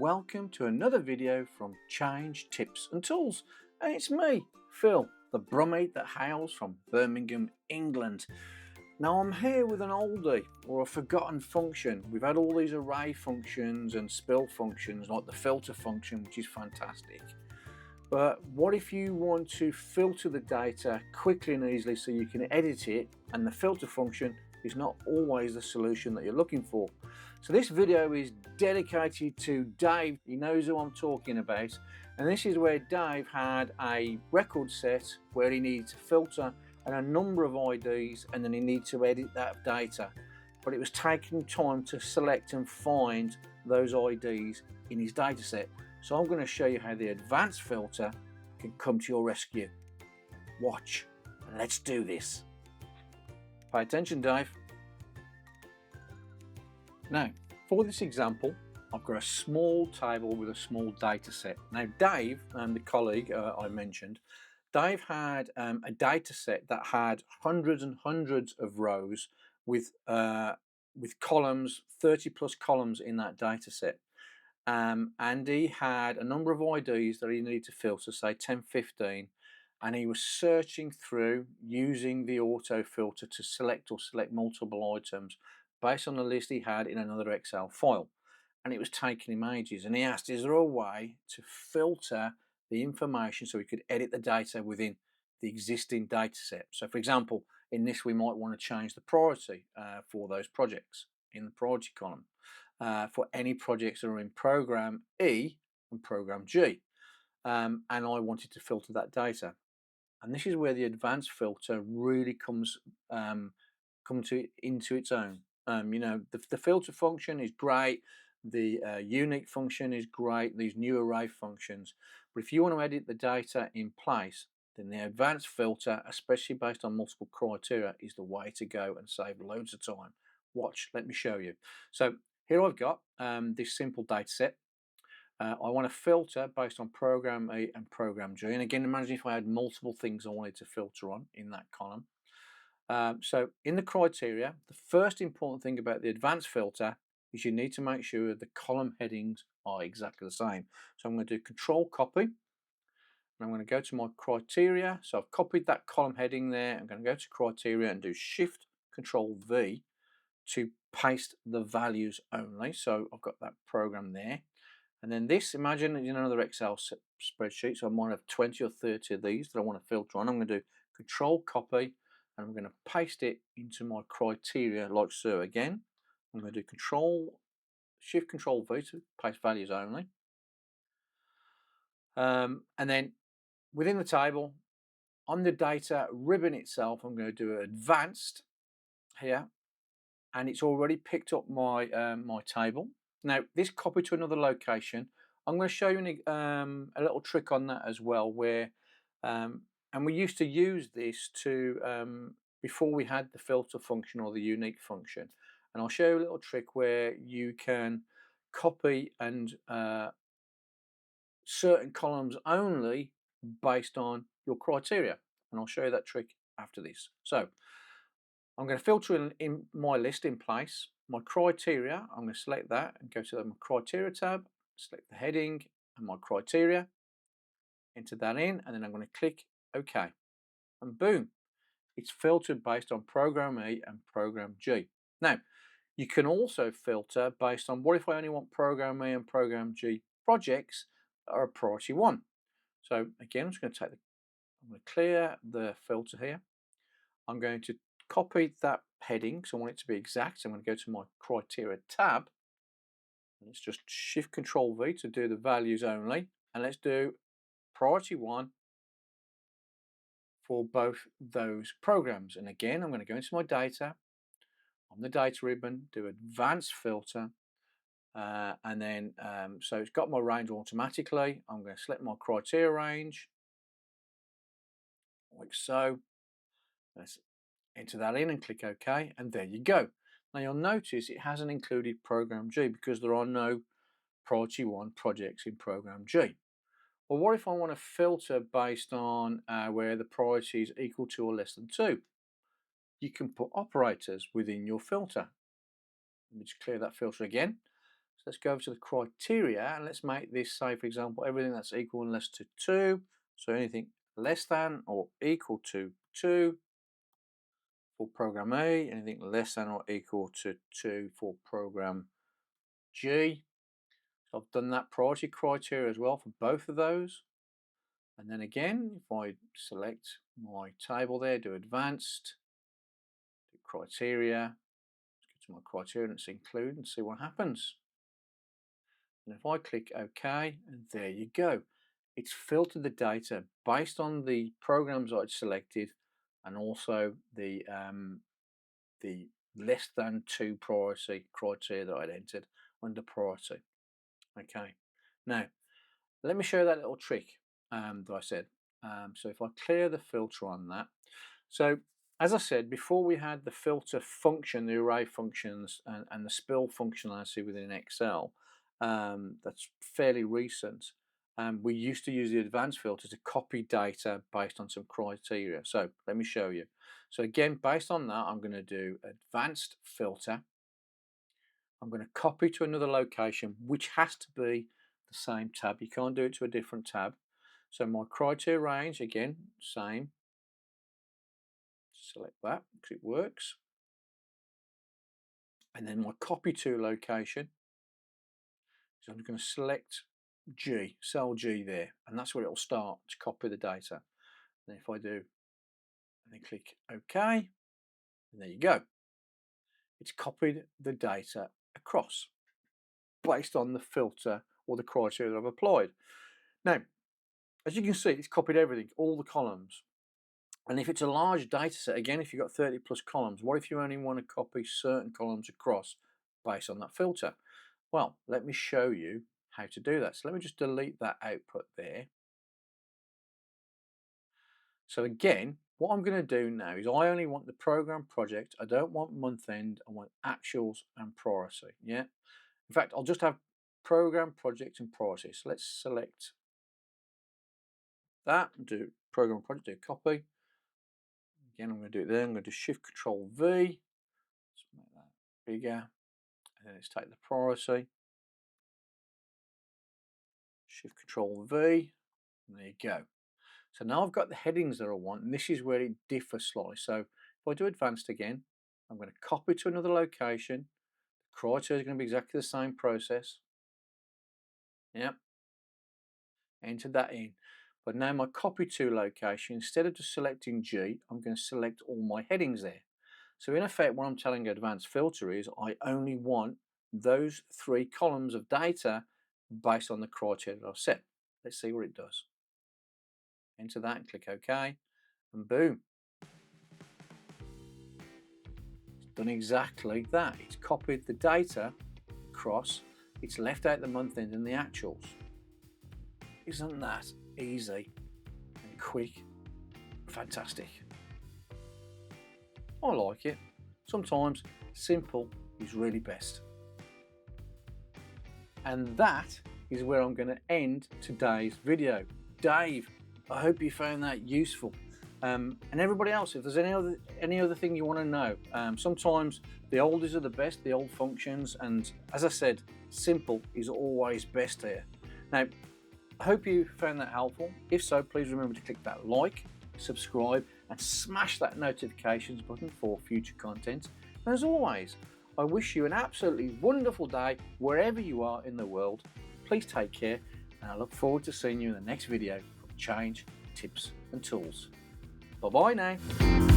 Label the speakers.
Speaker 1: welcome to another video from Change Tips and Tools. And it's me, Phil, the Brummie that hails from Birmingham, England. Now I'm here with an oldie or a forgotten function. We've had all these array functions and spill functions like the filter function, which is fantastic. But what if you want to filter the data quickly and easily so you can edit it, and the filter function is not always the solution that you're looking for? So this video is dedicated to Dave. He knows who I'm talking about, and this is where Dave had a record set where he needed to filter and a number of IDs, and then he needed to edit that data, but it was taking time to select and find those IDs in his data set. So I'm going to show you how the advanced filter can come to your rescue. Watch, and let's do this. Pay attention, Dave. Now, for this example, I've got a small table with a small data set. Now, Dave, the colleague I mentioned, Dave had a data set that had hundreds and hundreds of rows with columns, 30 plus columns in that data set. And he had a number of IDs that he needed to filter, say 10, 15, and he was searching through using the auto filter to select multiple items based on the list he had in another Excel file. And it was taking him ages, and he asked, is there a way to filter the information so we could edit the data within the existing data set? So for example, in this we might want to change the priority for those projects in the priority column. For any projects that are in program E and program G, and I wanted to filter that data. And this is where the advanced filter really comes into its own. The filter function is great, the unique function is great, these new array functions, but if you want to edit the data in place, then the advanced filter, especially based on multiple criteria, is the way to go and save loads of time. Watch, let me show you. So here I've got this simple data set. I want to filter based on program E and program G. And again, imagine if I had multiple things I wanted to filter on in that column. So in the criteria, the first important thing about the advanced filter is you need to make sure the column headings are exactly the same. So I'm going to do Control Copy. And I'm going to go to my criteria. So I've copied that column heading there. I'm going to go to criteria and do Shift Control V to paste the values only. So I've got that program there. And then this, imagine in another Excel spreadsheet, so I might have 20 or 30 of these that I want to filter on. I'm going to do Control Copy, and I'm going to paste it into my criteria like so. Again, I'm going to do Shift Control V to paste values only. And then within the table, on the data ribbon itself, I'm going to do Advanced here, and it's already picked up my my table. Now this copy to another location, I'm going to show you a little trick on that as well, where and we used to use this to before we had the filter function or the unique function, and I'll show you a little trick where you can copy and certain columns only based on your criteria, and I'll show you that trick after this. So I'm going to filter in my list in place. My criteria, I'm going to select that and go to the criteria tab, select the heading and my criteria, enter that in, and then I'm going to click OK. And boom, it's filtered based on program E and program G. Now, you can also filter based on what if I only want program E and program G projects that are a priority 1. So again, I'm just going to I'm going to clear the filter here. I'm going to copy that heading, so I want it to be exact. So I'm going to go to my criteria tab. Let's just Shift Control V to do the values only, and let's do priority 1 for both those programs. And again, I'm going to go into my data on the data ribbon, do advanced filter, and then so it's got my range automatically. I'm going to select my criteria range like so. Let's enter that in and click OK, and there you go. Now you'll notice it hasn't included program G because there are no priority 1 projects in program G. Well, what if I want to filter based on where the priority is equal to or less than 2? You can put operators within your filter. Let me just clear that filter again. let's go over to the criteria and let's make this, say for example, everything that's equal and less to 2. So anything less than or equal to 2 for program A, anything less than or equal to 2 for program G. So I've done that priority criteria as well for both of those. And then again, if I select my table there, do advanced, do criteria, let's go to my criteria and let's include and see what happens. And if I click OK, and there you go. It's filtered the data based on the programs I'd selected and also the less than 2 priority criteria that I'd entered under priority. Okay, now let me show you that little trick that I said. So if I clear the filter on that, so as I said before, we had the filter function, the array functions, and the spill functionality within Excel. That's fairly recent. We used to use the advanced filter to copy data based on some criteria. So let me show you. So again, based on that, I'm going to do advanced filter. I'm going to copy to another location, which has to be the same tab. You can't do it to a different tab. So my criteria range, again, same. Select that because it works. And then my copy to location. So I'm going to select G, cell G there, and that's where it will start to copy the data. And if I do, and then click OK, and there you go. It's copied the data across based on the filter or the criteria that I've applied. Now, as you can see, it's copied everything, all the columns. And if it's a large data set, again, if you've got 30 plus columns, what if you only want to copy certain columns across based on that filter? Well, let me show you how to do that. So let me just delete that output there. So again, what I'm going to do now is I only want the program project. I don't want month end. I want actuals and priority. Yeah. In fact, I'll just have program project and priority. So let's select that and do program project, do copy. Again, I'm going to do it there. I'm going to do Shift Control V. Let's make that bigger. And then let's take the priority. Shift Control V. And there you go. So now I've got the headings that I want, and this is where it differs slightly. So if I do advanced again, I'm going to copy to another location. The criteria is going to be exactly the same process. Yep. Enter that in. But now my copy to location, instead of just selecting G, I'm going to select all my headings there. So in effect, what I'm telling advanced filter is I only want those 3 columns of data based on the criteria that I've set. Let's see what it does. Enter that and click OK, and boom. It's done exactly that. It's copied the data across, it's left out the month end and the actuals. Isn't that easy and quick? Fantastic. I like it. Sometimes simple is really best. And that is where I'm going to end today's video. Dave, I hope you found that useful. And everybody else, if there's any other thing you want to know, sometimes the oldies are the best, the old functions, and as I said, simple is always best here. Now, I hope you found that helpful. If so, please remember to click that like, subscribe, and smash that notifications button for future content. And as always, I wish you an absolutely wonderful day wherever you are in the world. Please take care, and I look forward to seeing you in the next video from Change, Tips and Tools. Bye-bye now.